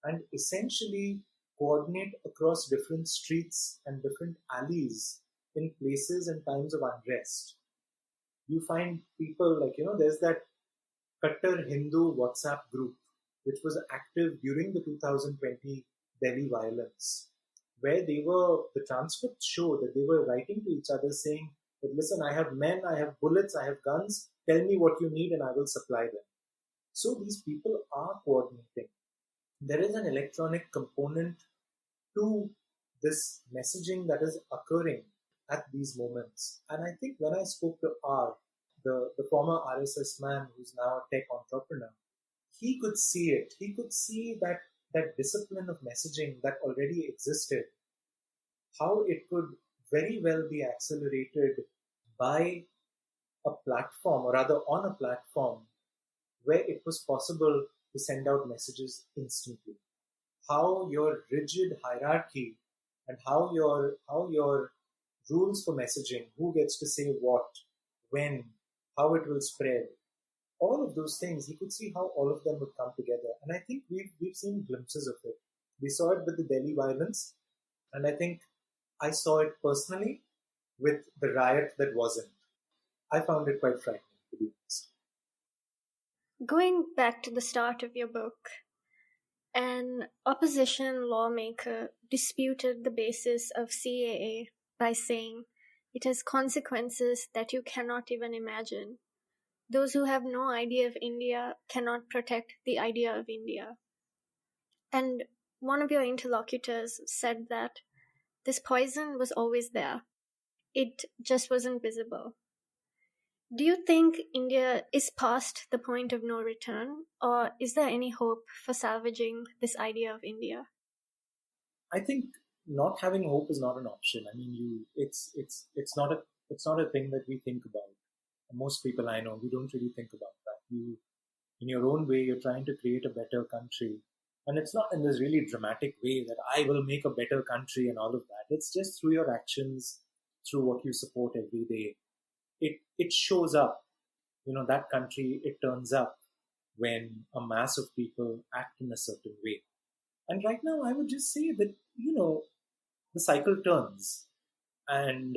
S2: and essentially coordinate across different streets and different alleys in places and times of unrest. You find people like, there's that Kattar Hindu WhatsApp group, which was active during the 2020 Delhi violence, where the transcripts show that they were writing to each other saying that, listen, I have men, I have bullets, I have guns, tell me what you need and I will supply them. So these people are coordinating. There is an electronic component to this messaging that is occurring at these moments. And I think when I spoke to R, the former RSS man who's now a tech entrepreneur, he could see it. He could see that discipline of messaging that already existed, how it could very well be accelerated by a platform, or rather on a platform where it was possible to send out messages instantly. How your rigid hierarchy and how your rules for messaging, who gets to say what, when, how it will spread, all of those things, he could see how all of them would come together. And I think we've seen glimpses of it. We saw it with the Delhi violence, and I think I saw it personally with the riot that wasn't. I found it quite frightening, to be honest.
S1: Going back to the start of your book, an opposition lawmaker disputed the basis of CAA by saying it has consequences that you cannot even imagine. Those who have no idea of India cannot protect the idea of India. And one of your interlocutors said that this poison was always there. It just wasn't visible. Do you think India is past the point of no return, or is there any hope for salvaging this idea of India?
S2: I think not having hope is not an option. I mean, it's not a thing that we think about. Most people I know, we don't really think about that. You, in your own way, you're trying to create a better country, and it's not in this really dramatic way that I will make a better country and all of that. It's just through your actions, through what you support every day. It shows up. That country, it turns up when a mass of people act in a certain way. And right now, I would just say that, the cycle turns. And,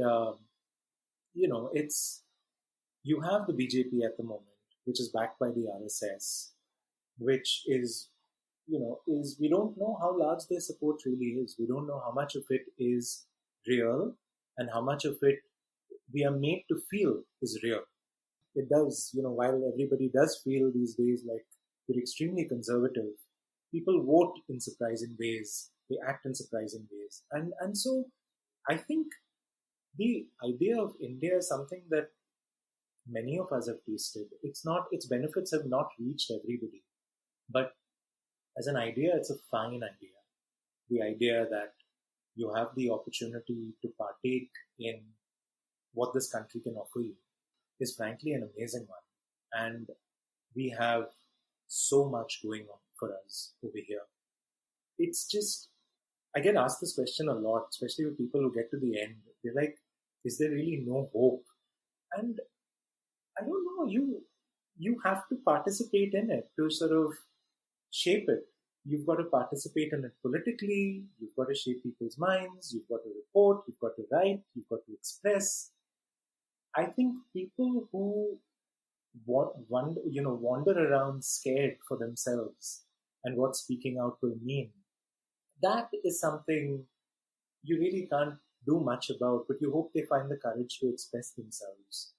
S2: you have the BJP at the moment, which is backed by the RSS, which is, we don't know how large their support really is. We don't know how much of it is real and how much of it we are made to feel is real. It does, while everybody does feel these days like we're extremely conservative, people vote in surprising ways, they act in surprising ways. And so I think the idea of India is something that many of us have tasted. Its benefits have not reached everybody. But as an idea, it's a fine idea. The idea that you have the opportunity to partake in what this country can offer you is frankly an amazing one. And we have so much going on for us over here. It's just, I get asked this question a lot, especially with people who get to the end. They're like, is there really no hope? And I don't know, you have to participate in it to sort of shape it. You've got to participate in it politically, you've got to shape people's minds, you've got to report, you've got to write, you've got to express. I think people who wander around scared for themselves and what speaking out will mean, that is something you really can't do much about, but you hope they find the courage to express themselves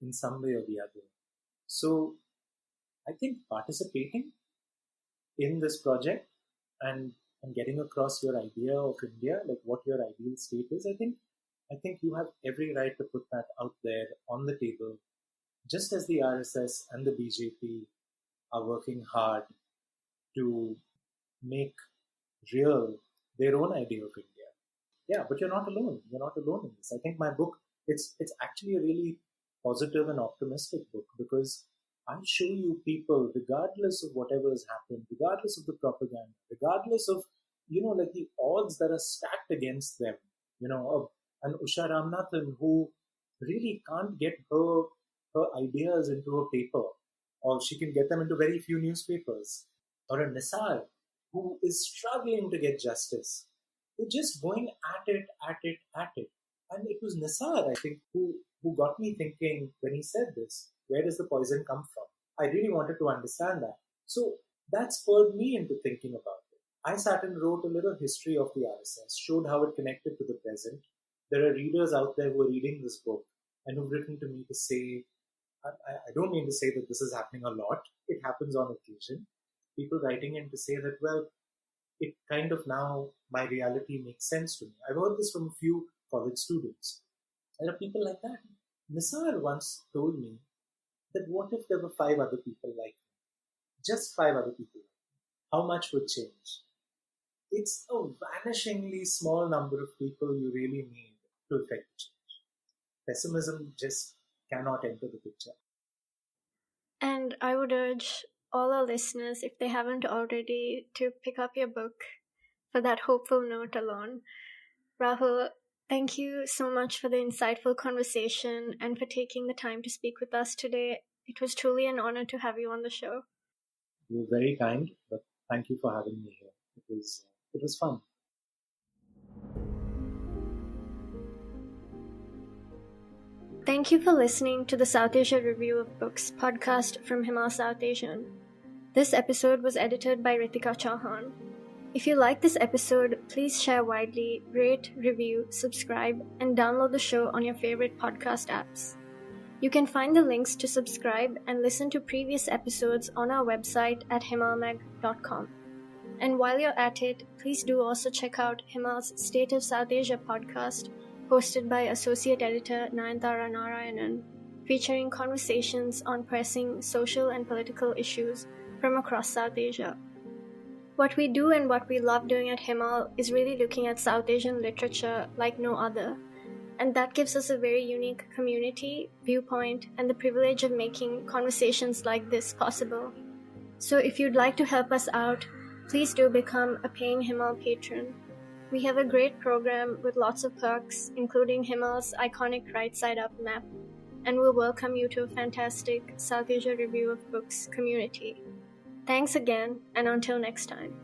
S2: in some way or the other. So I think participating in this project and getting across your idea of India, like what your ideal state is, I think you have every right to put that out there on the table, just as the RSS and the BJP are working hard to make real their own idea of India. Yeah, but you're not alone. You're not alone in this. I think my book, it's actually a really positive and optimistic book, because I show you people, regardless of whatever has happened, regardless of the propaganda, regardless of, like the odds that are stacked against them, of an Usha Ramnathan who really can't get her ideas into a paper, or she can get them into very few newspapers, or a Nisar who is struggling to get justice. They're just going at it. And it was Nisar, I think, who got me thinking when he said this, where does the poison come from? I really wanted to understand that. So that spurred me into thinking about it. I sat and wrote a little history of the RSS, showed how it connected to the present. There are readers out there who are reading this book and who've written to me to say, I don't mean to say that this is happening a lot. It happens on occasion. People writing in to say that, well, it kind of now, my reality makes sense to me. I've heard this from a few college students. There are people like that. Nisar once told me that what if there were 5 other people like me? Just 5 other people. How much would change? It's a vanishingly small number of people you really need to effect change. Pessimism just cannot enter the picture.
S1: And I would urge all our listeners, if they haven't already, to pick up your book for that hopeful note alone. Rahul, thank you so much for the insightful conversation and for taking the time to speak with us today. It was truly an honor to have you on the show.
S2: You were very kind, but thank you for having me here. It was fun.
S1: Thank you for listening to the Southasia Review of Books podcast from Himal Southasian. This episode was edited by Ritika Chauhan. If you like this episode, please share widely, rate, review, subscribe, and download the show on your favorite podcast apps. You can find the links to subscribe and listen to previous episodes on our website at himalmag.com. And while you're at it, please do also check out Himal's State of South Asia podcast, hosted by Associate Editor Nayanthara Narayanan, featuring conversations on pressing social and political issues from across South Asia. What we do and what we love doing at Himal is really looking at South Asian literature like no other, and that gives us a very unique community, viewpoint, and the privilege of making conversations like this possible. So if you'd like to help us out, please do become a paying Himal patron. We have a great program with lots of perks, including Himal's iconic right side up map, and we'll welcome you to a fantastic Southasia Review of Books community. Thanks again, and until next time.